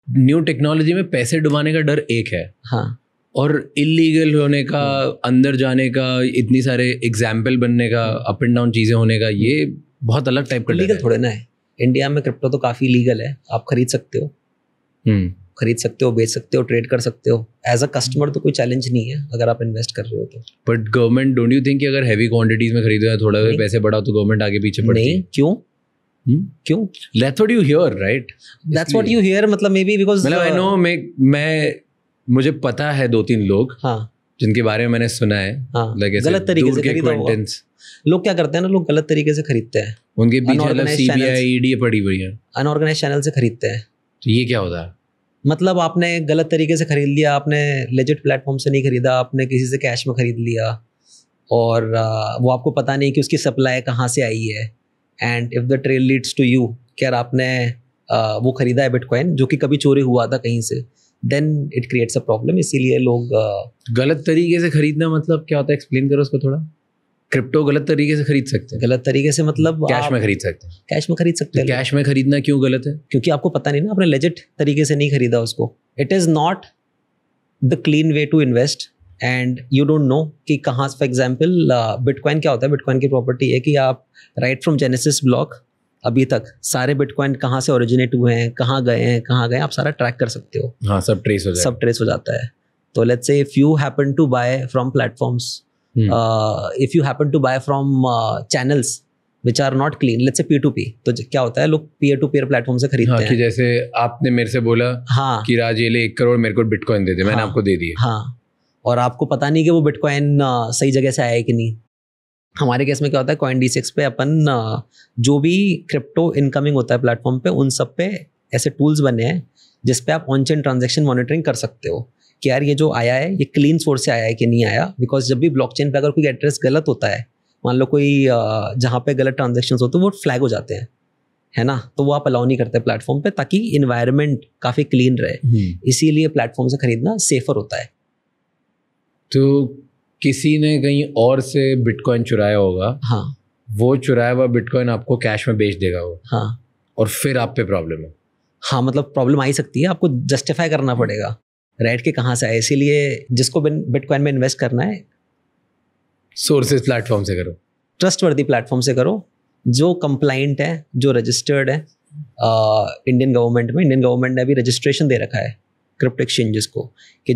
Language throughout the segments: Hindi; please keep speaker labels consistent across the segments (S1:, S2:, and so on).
S1: न्यू टेक्नोलॉजी में पैसे डुबाने का डर एक है,
S2: हाँ,
S1: और इलीगल होने का, अंदर जाने का, इतनी सारे एग्जाम्पल बनने का, अप एंड डाउन चीजें होने का, ये बहुत अलग टाइप का
S2: लीगल थोड़े ना है। इंडिया में क्रिप्टो तो काफी लीगल है, आप खरीद सकते हो, खरीद सकते हो, बेच सकते हो, ट्रेड कर सकते हो। एज अ कस्टमर तो कोई चैलेंज नहीं है अगर आप इन्वेस्ट कर रहे हो तो।
S1: But government, don't you think कि अगर हैवी क्वांटिटीज में खरीदो या थोड़ा भी पैसे बढ़ाओ तो गवर्नमेंट आगे पीछे पड़ती है?
S2: नहीं, क्यों? क्यों?
S1: That's what you hear, right?
S2: That's what you hear, मतलब मे बी बिकॉज
S1: मतलब I know, मैं मुझे पता है 2-3 लोग,
S2: हाँ,
S1: जिनके बारे में मैंने सुना है,
S2: हाँ,
S1: like
S2: गलत तरीके से खरीदा होगा। लोग क्या करते हैं ना, लोग गलत तरीके से खरीदते हैं,
S1: उनके पीछे मतलब CBI ED पड़ी हुई है,
S2: अनऑर्गेनाइज्ड चैनल से खरीदते हैं।
S1: तो ये क्या होता है?
S2: मतलब आपने गलत तरीके से खरीद लिया, आपने लेजिट प्लेटफॉर्म से नहीं खरीदा, आपने किसी से कैश में खरीद लिया, और वो आपको पता नहीं कि उसकी सप्लाई कहाँ से आई है। And if the trail leads to you, क्या आपने वो खरीदा है बिटकॉइन जो कि कभी चोरी हुआ था कहीं से, then it creates a problem. इसीलिए लोग
S1: गलत तरीके से खरीदना मतलब क्या होता है? एक्सप्लेन करो उसको थोड़ा। क्रिप्टो गलत तरीके से खरीद सकते हैं?
S2: गलत तरीके से मतलब
S1: कैश में खरीद सकते हैं?
S2: कैश में खरीद सकते हैं।
S1: कैश में खरीदना क्यों गलत है?
S2: क्योंकि आपको पता नहीं ना, आपने लेजिट तरीके से नहीं खरीदा उसको। It is not the clean way to invest, and you don't know कि कहाँ, फॉर एग्जाम्पल बिटकॉइन क्या होता है। बिटकॉइन की प्रॉपर्टी है कि आप राइट फ्रॉम जेनेसिस ब्लॉक अभी तक सारे बिटकॉइन कहाँ से ओरिजिनेट हुए हैं, कहाँ गए, आप सारा ट्रैक कर सकते हो।
S1: हाँ, सब ट्रेस हो
S2: जाता है। तो let's say if you happen to buy from platforms, if you happen to buy from channels which are not clean, let's say P2P, तो क्या होता है, लोग पीयर टू पीयर प्लेटफॉर्म से खरीदते हैं।
S1: कि जैसे आपने मेरे से बोला,
S2: हाँ,
S1: कि राज ये ले 1 करोड़ मेरे को बिटकॉइन दे दे, मैंने आपको दे दिए।
S2: हाँ, और आपको पता नहीं कि वो बिटकॉइन सही जगह से आया है कि नहीं। हमारे केस में क्या होता है, CoinDesk पे अपन जो भी क्रिप्टो इनकमिंग होता है प्लेटफॉर्म पे, उन सब पे ऐसे टूल्स बने हैं जिस पे आप ऑन चेन ट्रांजैक्शन मॉनिटरिंग कर सकते हो कि यार ये जो आया है ये क्लीन सोर्स से आया है कि नहीं आया। बिकॉज जब भी ब्लॉकचेन पे अगर कोई एड्रेस गलत होता है, मान लो कोई जहाँ पे गलत ट्रांजेक्शन होते हैं वो फ्लैग हो जाते हैं, है ना, तो वो आप अलाउ नहीं करते प्लेटफॉर्म पे, ताकि इन्वायरमेंट काफ़ी क्लीन रहे। इसीलिए प्लेटफॉर्म से खरीदना सेफर होता है।
S1: तो किसी ने कहीं और से बिटकॉइन चुराया होगा,
S2: हाँ,
S1: वो चुराया हुआ बिटकॉइन आपको कैश में बेच देगा वो,
S2: हाँ,
S1: और फिर आप पे प्रॉब्लम है।
S2: हाँ, मतलब प्रॉब्लम आ ही सकती है, आपको जस्टिफाई करना पड़ेगा राइट के कहाँ से आए। इसीलिए जिसको बिटकॉइन में इन्वेस्ट करना है,
S1: सोर्सेज प्लेटफॉर्म से करो,
S2: ट्रस्टवर्दी प्लेटफॉर्म से करो, जो कंप्लाइंट है, जो रजिस्टर्ड है इंडियन गवर्नमेंट में। इंडियन गवर्नमेंट ने अभी रजिस्ट्रेशन दे रखा है क्रिप्टो एक्सचेंजेस को कि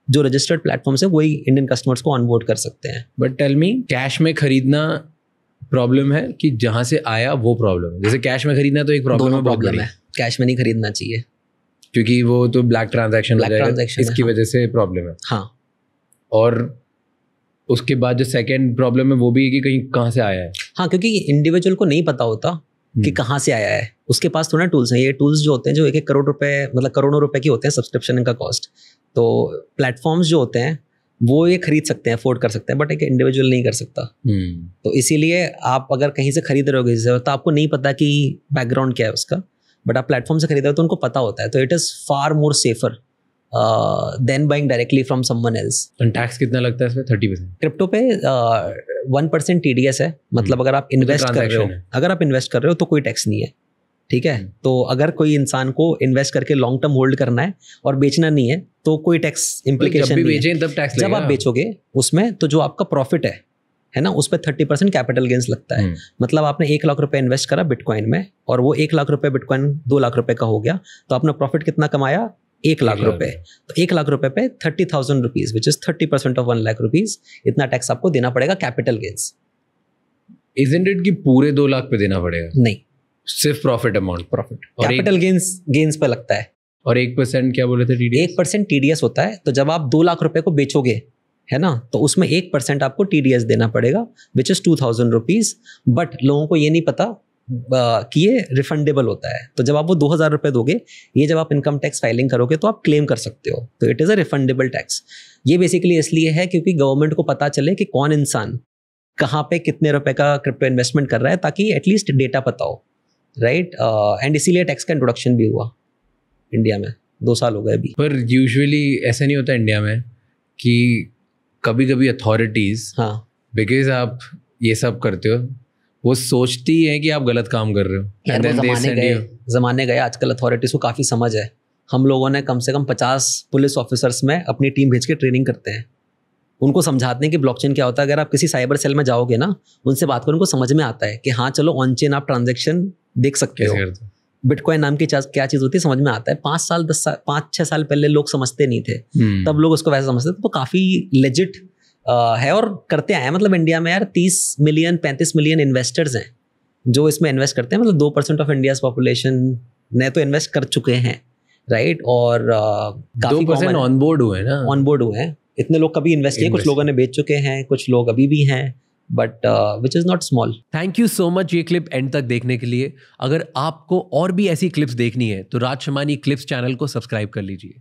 S2: जो रजिस्टर्ड प्लेटफॉर्म्स है वही इंडियन कस्टमर्स को ऑनबोर्ड कर सकते हैं।
S1: बट टेल मी, कैश में खरीदना प्रॉब्लम है कि जहाँ से आया वो प्रॉब्लम है? जैसे कैश में खरीदना तो एक प्रॉब्लम है,
S2: कैश में नहीं खरीदना चाहिए
S1: क्योंकि वो तो ब्लैक ट्रांजैक्शन हो जाएगा, इसकी वजह से प्रॉब्लम है।
S2: हाँ,
S1: और उसके बाद जो सेकंड प्रॉब्लम है वो भी है कि कहीं कहाँ से आया है।
S2: हाँ, क्योंकि इंडिविजुअल को नहीं पता होता कि कहाँ से आया है, उसके पास थोड़ा टूल्स हैं। ये टूल्स जो होते हैं जो 1-1 करोड़ रुपए, मतलब करोड़ों रुपए की होते हैं सब्सक्रिप्शन का कॉस्ट। तो प्लेटफॉर्म्स जो होते हैं वो ये खरीद सकते हैं, अफोर्ड कर सकते हैं, बट एक इंडिविजुअल नहीं कर सकता। तो इसीलिए आप अगर कहीं से खरीद रहे हो किसी से, तो आपको नहीं पता कि बैकग्राउंड क्या है उसका, बट आप प्लेटफॉर्म से खरीद रहे हो तो उनको पता होता है। तो it is far more safer than buying directly from someone else.
S1: Tax कितना लगता है इसमें? 30%?
S2: क्रिप्टो पे 1% TDS है। मतलब अगर आप इन्वेस्ट कर रहे हो तो कोई टैक्स नहीं है, ठीक है। तो अगर कोई इंसान को इन्वेस्ट करके लॉन्ग टर्म होल्ड करना है और बेचना नहीं है तो कोई टैक्स इम्प्लीकेशन नहीं है।
S1: तब टैक्स
S2: जब आप बेचोगे उसमें, तो जो आपका प्रॉफिट है ना, उस पर 30% कैपिटल गेंस लगता है। मतलब आपने 1 लाख रुपए इन्वेस्ट करा बिटकॉइन में, और वो 1 लाख रुपए बिटकॉइन 2 लाख रुपए का हो गया, तो आपने प्रॉफिट कितना कमाया? 1 लाख रुपए। तो 1 लाख रुपए पे 30,000 rupees, which is 30% of 1 lakh rupees, इतना टैक्स आपको देना पड़ेगा कैपिटल गेंस।
S1: इजंट इट कि पूरे 2 लाख पे देना पड़ेगा?
S2: नहीं,
S1: सिर्फ profit amount,
S2: profit capital gains पे लगता है।
S1: और 1% क्या बोले थे TDS?
S2: 1% TDS होता है। तो जब आप 2 लाख रुपए को बेचोगे, है ना, तो उसमें 1% आपको TDS देना पड़ेगा, विच इज 2,000 रुपीज। बट लोगों को ये नहीं पता कि ये रिफंडेबल होता है। तो जब आप वो 2,000 रुपए दोगे, ये जब आप इनकम टैक्स फाइलिंग करोगे तो आप क्लेम कर सकते हो। तो it is a refundable tax. ये बेसिकली इसलिए है क्योंकि गवर्नमेंट को पता चले कि कौन इंसान कहाँ पे कितने रुपए का क्रिप्टो इन्वेस्टमेंट कर रहा है, ताकि एटलीस्ट डेटा पता हो, राइट। एंड इसीलिए टैक्स का इंट्रोडक्शन भी हुआ इंडिया में, 2 साल हो गए अभी।
S1: पर यूजुअली ऐसा नहीं होता इंडिया में कि कभी कभी अथॉरिटीज,
S2: हाँ,
S1: बिकॉज आप ये सब करते हो, वो सोचती है कि आप गलत काम कर रहे हो,
S2: यार वो ज़माने गए, ज़माने गए, आजकल अथॉरिटीज़ को काफ़ी समझ है। हम लोगों ने कम से कम 50 पुलिस ऑफिसर्स में अपनी टीम भेज के ट्रेनिंग करते हैं, उनको समझाते हैं कि ब्लॉकचेन क्या होता है। अगर आप किसी साइबर सेल में जाओगे ना, उनसे बात करो, उनको समझ में आता है कि हाँ चलो ऑन चेन आप ट्रांजेक्शन देख सकते हो, बिटकॉइन नाम की क्या चीज़ होती है समझ में आता है। 5-6 साल पहले लोग समझते नहीं थे, तब लोग उसको वैसे समझते थे। तो काफ़ी लेजिट है और करते आए हैं। मतलब इंडिया में यार 30 मिलियन 35 मिलियन इन्वेस्टर्स हैं जो इसमें इन्वेस्ट करते हैं। मतलब 2% ऑफ इंडिया पॉपुलेशन ने तो इन्वेस्ट कर चुके हैं, राइट। और काफी
S1: 2% ऑन बोर्ड हुए ना,
S2: ऑन बोर्ड हुए हैं। इतने लोग कभी इन्वेस्ट किए, कुछ लोगों ने बेच चुके हैं, कुछ लोग अभी भी हैं, but which is not small.
S1: Thank you so much ये क्लिप एंड तक देखने के लिए। अगर आपको और भी ऐसी क्लिप्स देखनी है तो राज शमानी क्लिप्स चैनल को सब्सक्राइब कर लीजिए।